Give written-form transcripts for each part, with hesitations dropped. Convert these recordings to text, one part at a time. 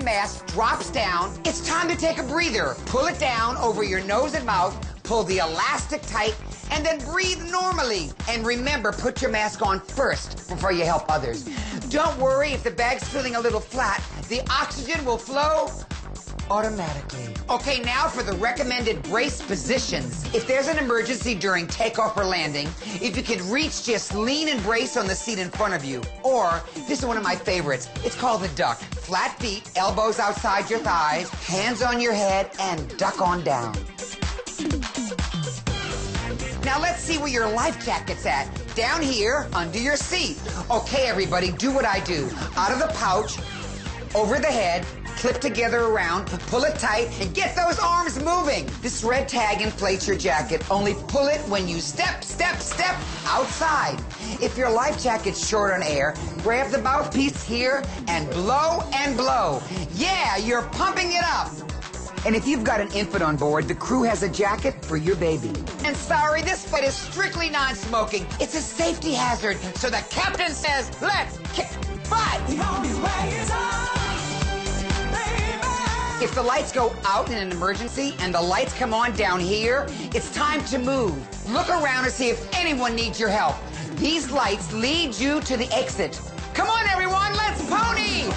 oxygen mask drops down, it's time to take a breather. Pull it down over your nose and mouth, pull the elastic tight, and then breathe normally. And remember, put your mask on first before you help others. Don't worry if the bag's feeling a little flat. The oxygen will flow automatically. Okay, now for the recommended brace positions. If there's an emergency during takeoff or landing, if you can reach, just lean and brace on the seat in front of you. Or, this is one of my favorites. It's called the duck. Flat feet, elbows outside your thighs, hands on your head, and duck on down. Now let's see where your life jacket's at. Down here, under your seat. Okay, everybody, do what I do. Out of the pouch, over the head, clip together around, pull it tight, and get those arms moving. This red tag inflates your jacket. Only pull it when you step, step, step outside. If your life jacket's short on air, grab the mouthpiece here and blow and blow. Yeah, you're pumping it up. And if you've got an infant on board, the crew has a jacket for your baby. And sorry, this flight is strictly non-smoking. It's a safety hazard, so the captain says, let's kick. But the only way is up. If the lights go out in an emergency and the lights come on down here, it's time to move. Look around and see if anyone needs your help. These lights lead you to the exit. Come on, everyone, let's pony!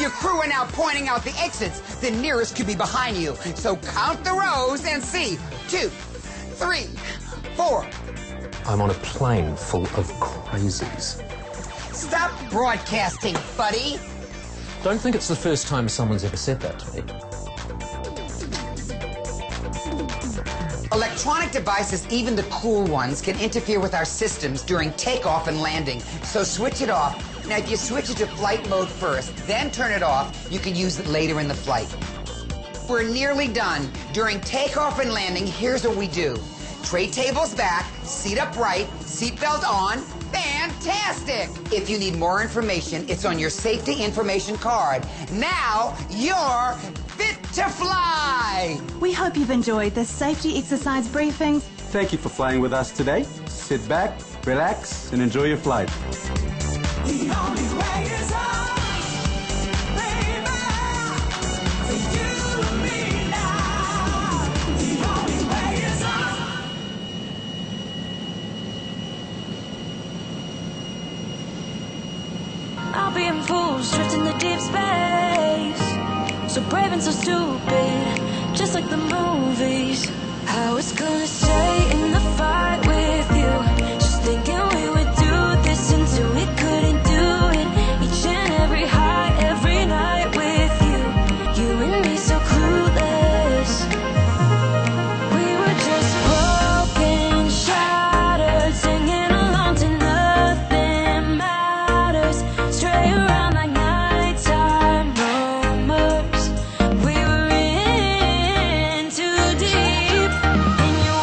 Your crew are now pointing out the exits. The nearest could be behind you. So count the rows and see. 2, 3, 4. I'm on a plane full of crazies. Stop broadcasting, buddy. Don't think it's the first time someone's ever said that to me. Electronic devices, even the cool ones, can interfere with our systems during takeoff and landing. So switch it off. Now, if you switch it to flight mode first, then turn it off, you can use it later in the flight. We're nearly done. During takeoff and landing, here's what we do. Tray tables back, seat upright, seatbelt on. Fantastic! If you need more information, it's on your safety information card. Now, you're fit to fly! We hope you've enjoyed this safety exercise briefings. Thank you for flying with us today. Sit back, relax, and enjoy your flight. The only way is up, baby, for you and me now. The only way is up. I'll be in fools, drifting the deep space. So brave and so stupid, just like the movies. How it's gonna stay in the fight with you. Just thinking we would do this until we couldn't do it. Each and every high, every night with you. You and me so clueless. We were just broken, shattered, singing along to nothing matters. Stray around like nighttime rumors. We were in too deep, and you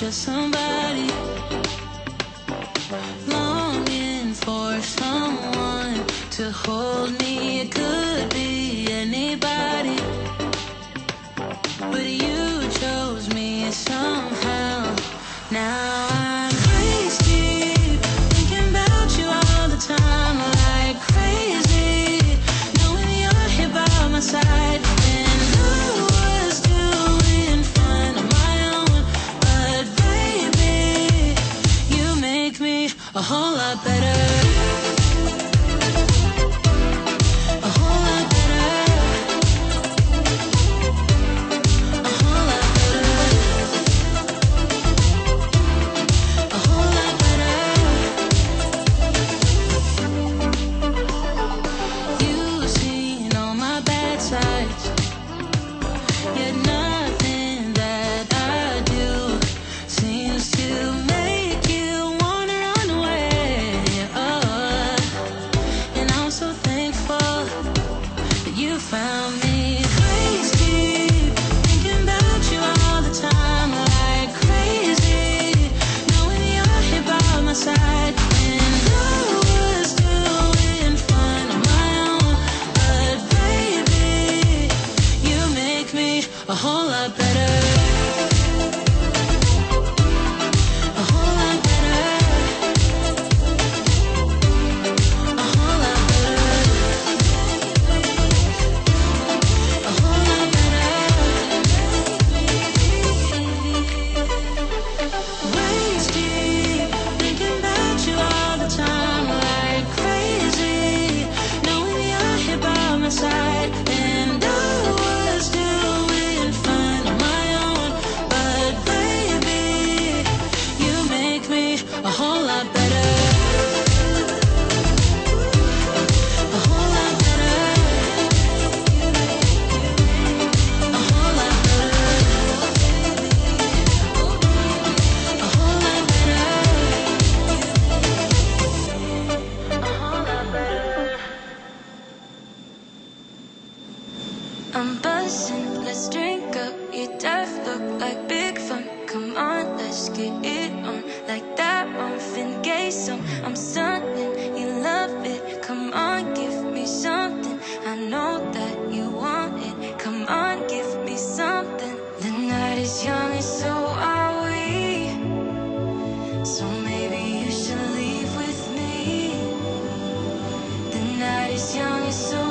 just somebody. Longing for someone to hold me. It could be anybody, but you chose me somehow. Now I'm crazy, thinking about you all the time like crazy, knowing you're here by my side. And I was doing fine on my own, but baby, you make me a whole lot better. A whole lot better. A whole lot better. A whole lot better. You've seen all my bad sides, yet nothing that I do seems to make you wanna run away. Oh, and I'm so thankful that you found me. Crazy, thinking about you all the time like crazy, knowing you're here by my side. And I was doing fine on my own, but baby, you make me a whole lot better. A whole lot better. A whole lot better. A whole lot better. Waist deep, thinking about you all the time like crazy, knowing you're here by my side. And I was doing fine on my own, but baby, you make me a whole lot better. A whole lot better. A whole lot better. A whole lot better. A whole lot better. I'm buzzing, let's drink up. Your death look like big fun. Come on, let's get it on. Like that one, Finn gay song. I'm stunning, you love it. Come on, give me something. I know that you want it. Come on, give me something. The night is young and so are we. So maybe you should leave with me. The night is young and so